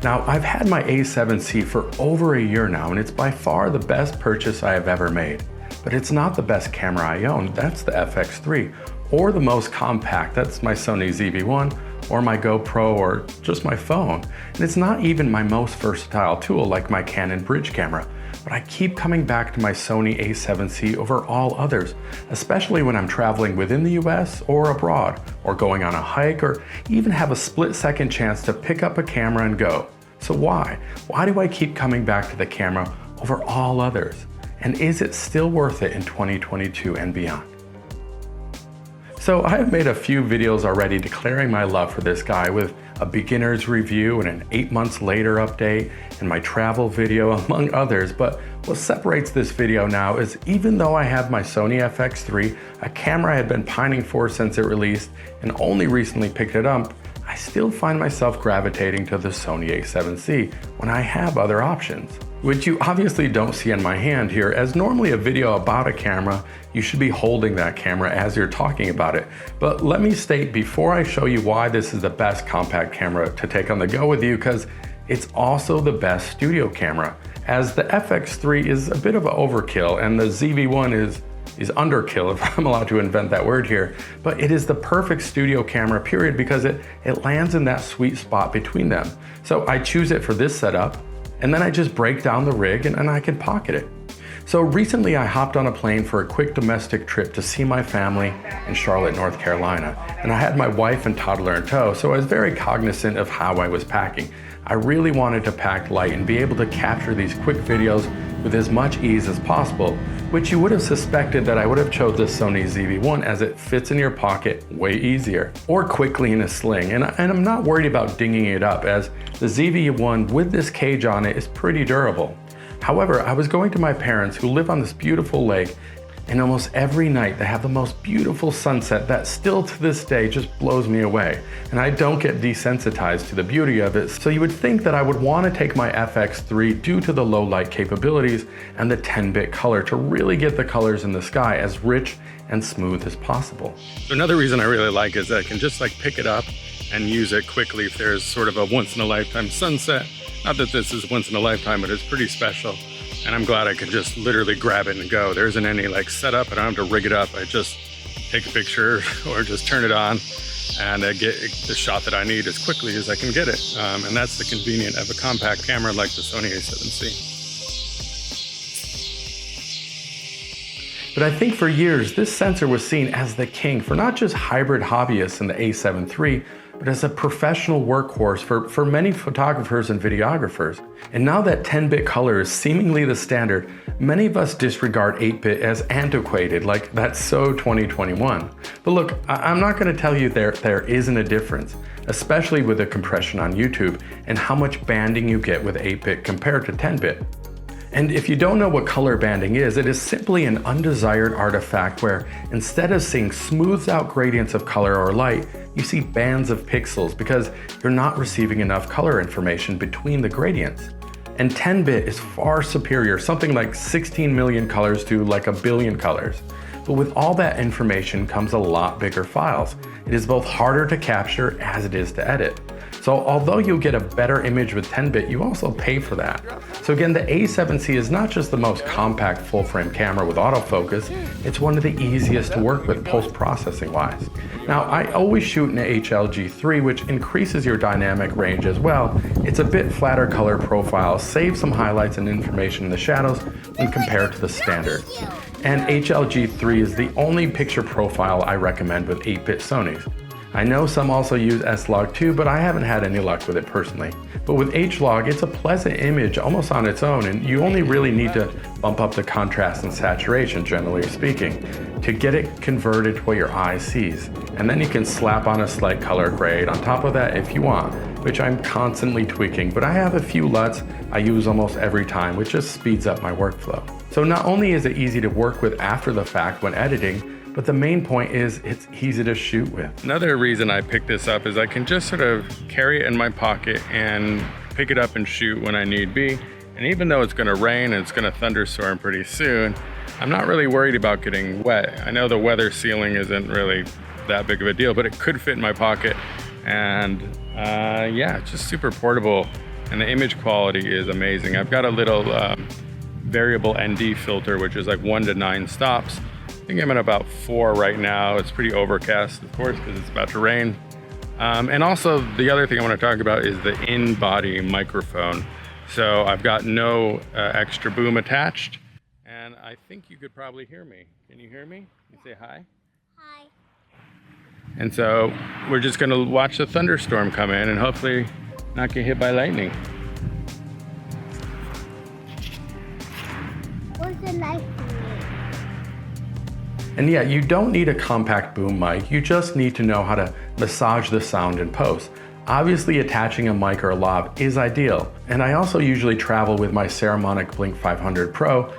Now, I've had my A7C for over a year now, and it's by far the best purchase I have ever made. But it's not the best camera I own, that's the FX3, or the most compact, that's my Sony ZV-1, or my GoPro, or just my phone. And it's not even my most versatile tool like my Canon bridge camera, but I keep coming back to my Sony A7C over all others, especially when I'm traveling within the US or abroad, or going on a hike, or even have a split-second chance to pick up a camera and go. So why? Why do I keep coming back to the camera over all others? And is it still worth it in 2022 and beyond? So I have made a few videos already declaring my love for this guy, with a beginner's review and an 8 months later update and my travel video, among others. But what separates this video now is, even though I have my Sony FX3, a camera I had been pining for since it released and only recently picked it up, I still find myself gravitating to the Sony A7C when I have other options. Which you obviously don't see in my hand here, as normally a video about a camera, you should be holding that camera as you're talking about it. But let me state before I show you why this is the best compact camera to take on the go with you, because it's also the best studio camera, as the FX3 is a bit of an overkill and the ZV-1 is underkill, if I'm allowed to invent that word here. But it is the perfect studio camera, period, because it lands in that sweet spot between them. So I choose it for this setup, and then I just break down the rig and I can pocket it. So recently I hopped on a plane for a quick domestic trip to see my family in Charlotte, North Carolina. And I had my wife and toddler in tow, so I was very cognizant of how I was packing. I really wanted to pack light and be able to capture these quick videos with as much ease as possible, which you would have suspected that I would have chose the Sony ZV-1, as it fits in your pocket way easier, or quickly in a sling. And I'm not worried about dinging it up, as the ZV-1 with this cage on it is pretty durable. However, I was going to my parents, who live on this beautiful lake, and almost every night they have the most beautiful sunset that still to this day just blows me away. And I don't get desensitized to the beauty of it, so you would think that I would want to take my FX3 due to the low light capabilities and the 10-bit color to really get the colors in the sky as rich and smooth as possible. So another reason I really like is that I can just pick it up and use it quickly if there's sort of a once-in-a-lifetime sunset. Not that this is once in a lifetime, but it's pretty special. And I'm glad I could just literally grab it and go. There isn't any setup, I don't have to rig it up. I just take a picture or just turn it on and get the shot that I need as quickly as I can get it. And that's the convenience of a compact camera like the Sony A7C. But I think for years, this sensor was seen as the king for not just hybrid hobbyists in the A7 III, but as a professional workhorse for many photographers and videographers. And now that 10-bit color is seemingly the standard, many of us disregard 8-bit as antiquated, like that's so 2021. But look, I'm not gonna tell you there isn't a difference, especially with the compression on YouTube and how much banding you get with 8-bit compared to 10-bit. And if you don't know what color banding is, it is simply an undesired artifact where instead of seeing smoothed out gradients of color or light, you see bands of pixels because you're not receiving enough color information between the gradients. And 10-bit is far superior, something like 16 million colors to a billion colors. But with all that information comes a lot bigger files. It is both harder to capture as it is to edit. So although you'll get a better image with 10-bit, you also pay for that. So again, the A7C is not just the most compact full-frame camera with autofocus, it's one of the easiest to work with post-processing wise. Now, I always shoot in a HLG3, which increases your dynamic range as well. It's a bit flatter color profile, saves some highlights and information in the shadows when compared to the standard. And HLG3 is the only picture profile I recommend with 8-bit Sonys. I know some also use S-Log too, but I haven't had any luck with it personally. But with H-Log, it's a pleasant image almost on its own, and you only really need to bump up the contrast and saturation, generally speaking, to get it converted to what your eye sees. And then you can slap on a slight color grade on top of that if you want, which I'm constantly tweaking, but I have a few LUTs I use almost every time, which just speeds up my workflow. So not only is it easy to work with after the fact when editing, but the main point is it's easy to shoot with. Another reason I picked this up is I can just sort of carry it in my pocket and pick it up and shoot when I need be. And even though it's gonna rain and it's gonna thunderstorm pretty soon, I'm not really worried about getting wet. I know the weather sealing isn't really that big of a deal, but it could fit in my pocket. And yeah, it's just super portable. and the image quality is amazing. I've got a little variable ND filter, which is like 1 to 9 stops. I think I'm at about 4 right now. It's pretty overcast, of course, because it's about to rain. And also the other thing I want to talk about is the in-body microphone. So I've got no extra boom attached, and I think you could probably hear me. Can you hear me? You say hi? Hi. And so we're just gonna watch the thunderstorm come in and hopefully not get hit by lightning. What's the light for me? And yeah, you don't need a compact boom mic, you just need to know how to massage the sound in post. Obviously attaching a mic or a lav is ideal, and I also usually travel with my Saramonic Blink 500 Pro,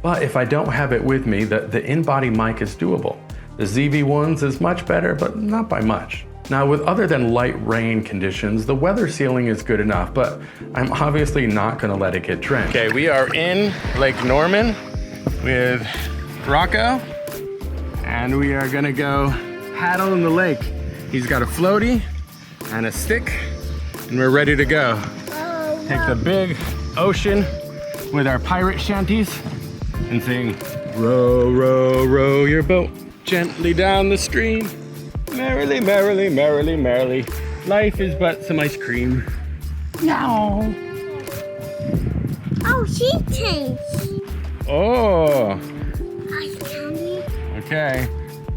but if I don't have it with me, the in-body mic is doable. The ZV-1s is much better, but not by much. Now, with other than light rain conditions, the weather sealing is good enough, but I'm obviously not gonna let it get drenched. Okay, we are in Lake Norman with Rocco, and we are gonna go paddle in the lake. He's got a floaty and a stick, and we're ready to go. Take the big ocean with our pirate shanties and sing, row, row, row your boat gently down the stream. Merrily, merrily, merrily, merrily. Life is but some ice cream. No. Oh, she changed. Oh. Ice candy. Okay.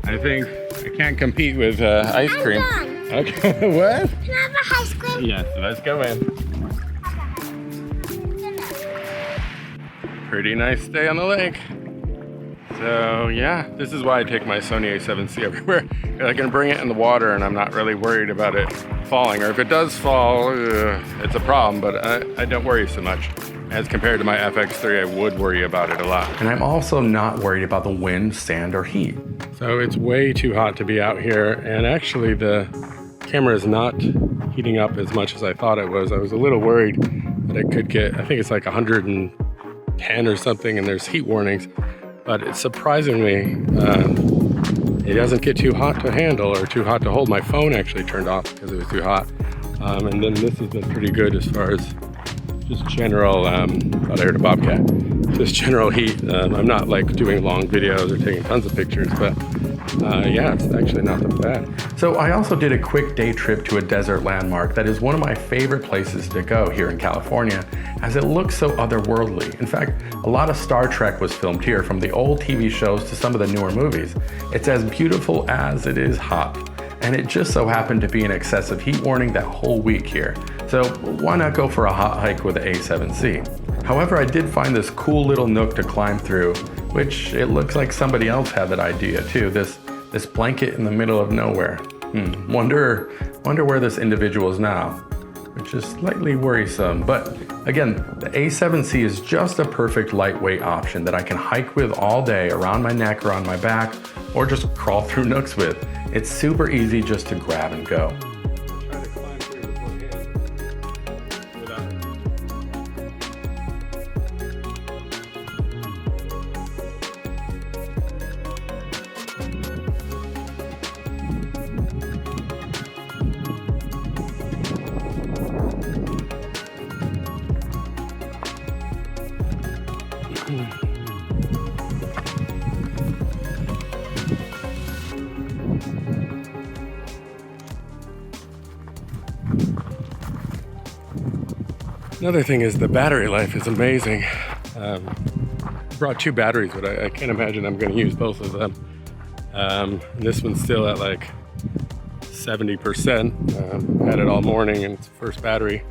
I think I can't compete with ice cream. I'm done. Okay, what? Can I have a ice cream? Yes, let's go in. Pretty nice day on the lake. So yeah, this is why I take my Sony A7C everywhere. I can bring it in the water and I'm not really worried about it falling. Or if it does fall, it's a problem, but I don't worry so much. As compared to my FX3, I would worry about it a lot. And I'm also not worried about the wind, sand, or heat. So it's way too hot to be out here, and actually the camera is not heating up as much as I thought it was. I was a little worried that it could get, I think it's like 110 or something, and there's heat warnings. But it's surprisingly, it doesn't get too hot to handle or too hot to hold. My phone actually turned off because it was too hot. And then this has been pretty good as far as just general, thought I heard a bobcat. Just general heat. I'm not like doing long videos or taking tons of pictures, but yeah, it's actually not that bad. So I also did a quick day trip to a desert landmark that is one of my favorite places to go here in California, as it looks so otherworldly. In fact, a lot of Star Trek was filmed here, from the old TV shows to some of the newer movies. It's as beautiful as it is hot. And it just so happened to be an excessive heat warning that whole week here. So why not go for a hot hike with the A7C? However, I did find this cool little nook to climb through, which it looks like somebody else had that idea too. This blanket in the middle of nowhere. Wonder where this individual is now, which is slightly worrisome. But again, the A7C is just a perfect lightweight option that I can hike with all day around my neck or on my back, or just crawl through nooks with. It's super easy just to grab and go. Another thing is the battery life is amazing. I brought 2 batteries, but I can't imagine I'm going to use both of them. This one's still at like 70%. Had it all morning and it's the first battery.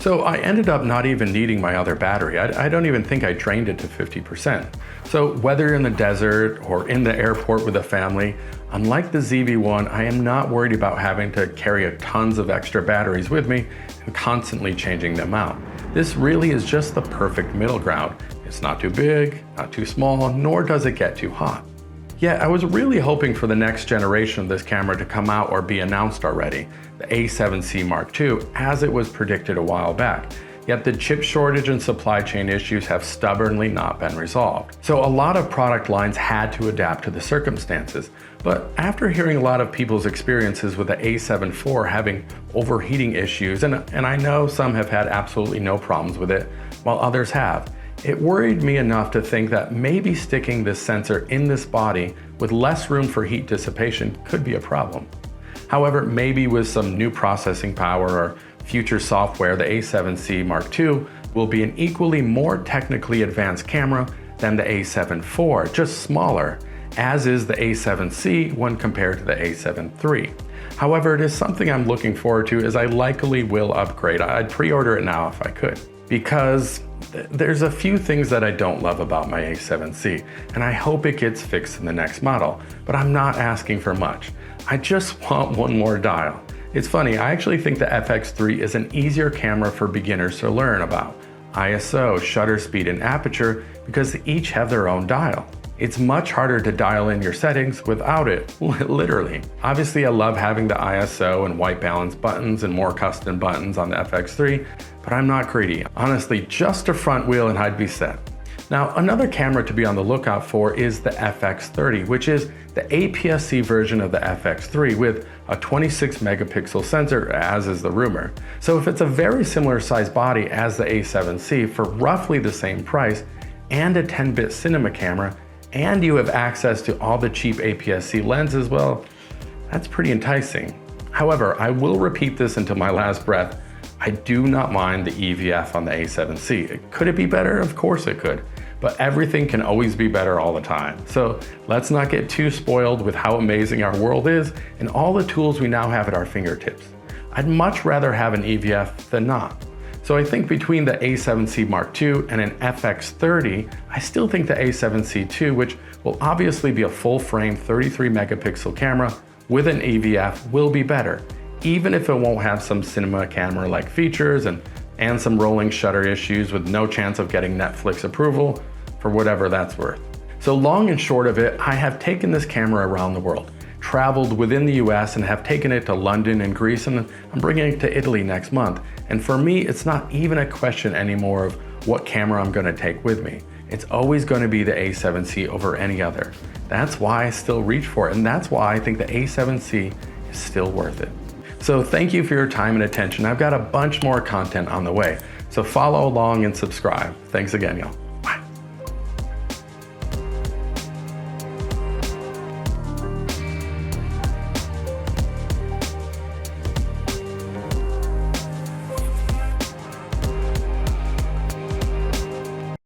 So I ended up not even needing my other battery. I don't even think I drained it to 50%. So whether in the desert or in the airport with a family, unlike the ZV-1, I am not worried about having to carry tons of extra batteries with me and constantly changing them out. This really is just the perfect middle ground. It's not too big, not too small, nor does it get too hot. Yeah, I was really hoping for the next generation of this camera to come out or be announced already, the A7C Mark II, as it was predicted a while back. yet the chip shortage and supply chain issues have stubbornly not been resolved. So a lot of product lines had to adapt to the circumstances. But after hearing a lot of people's experiences with the A7 IV having overheating issues, and I know some have had absolutely no problems with it, while others have, it worried me enough to think that maybe sticking this sensor in this body with less room for heat dissipation could be a problem. However, maybe with some new processing power or future software, the A7C Mark II will be an equally more technically advanced camera than the A7 IV, just smaller, as is the A7C when compared to the A7 III. However, it is something I'm looking forward to, as I likely will upgrade. I'd pre-order it now if I could, because there's a few things that I don't love about my A7C, and I hope it gets fixed in the next model, but I'm not asking for much. I just want one more dial. It's funny, I actually think the FX3 is an easier camera for beginners to learn about ISO, shutter speed, and aperture, because they each have their own dial. It's much harder to dial in your settings without it, literally. Obviously, I love having the ISO and white balance buttons and more custom buttons on the FX3, but I'm not greedy. Honestly, just a front wheel and I'd be set. Now, another camera to be on the lookout for is the FX30, which is the APS-C version of the FX3 with a 26 megapixel sensor, as is the rumor. So if it's a very similar size body as the A7C for roughly the same price, and a 10-bit cinema camera, and you have access to all the cheap APS-C lenses, well, that's pretty enticing. However, I will repeat this until my last breath. I do not mind the EVF on the A7C. Could it be better? Of course it could. But everything can always be better all the time. So let's not get too spoiled with how amazing our world is and all the tools we now have at our fingertips. I'd much rather have an EVF than not. So I think between the A7C Mark II and an FX30, I still think the A7C II, which will obviously be a full-frame 33 megapixel camera with an EVF, will be better, even if it won't have some cinema camera-like features and some rolling shutter issues with no chance of getting Netflix approval, for whatever that's worth. So long and short of it, I have taken this camera around the world, traveled within the US, and have taken it to London and Greece, and I'm bringing it to Italy next month. And for me, it's not even a question anymore of what camera I'm gonna take with me. It's always gonna be the A7C over any other. That's why I still reach for it, and that's why I think the A7C is still worth it. So thank you for your time and attention. I've got a bunch more content on the way, so follow along and subscribe. Thanks again, y'all.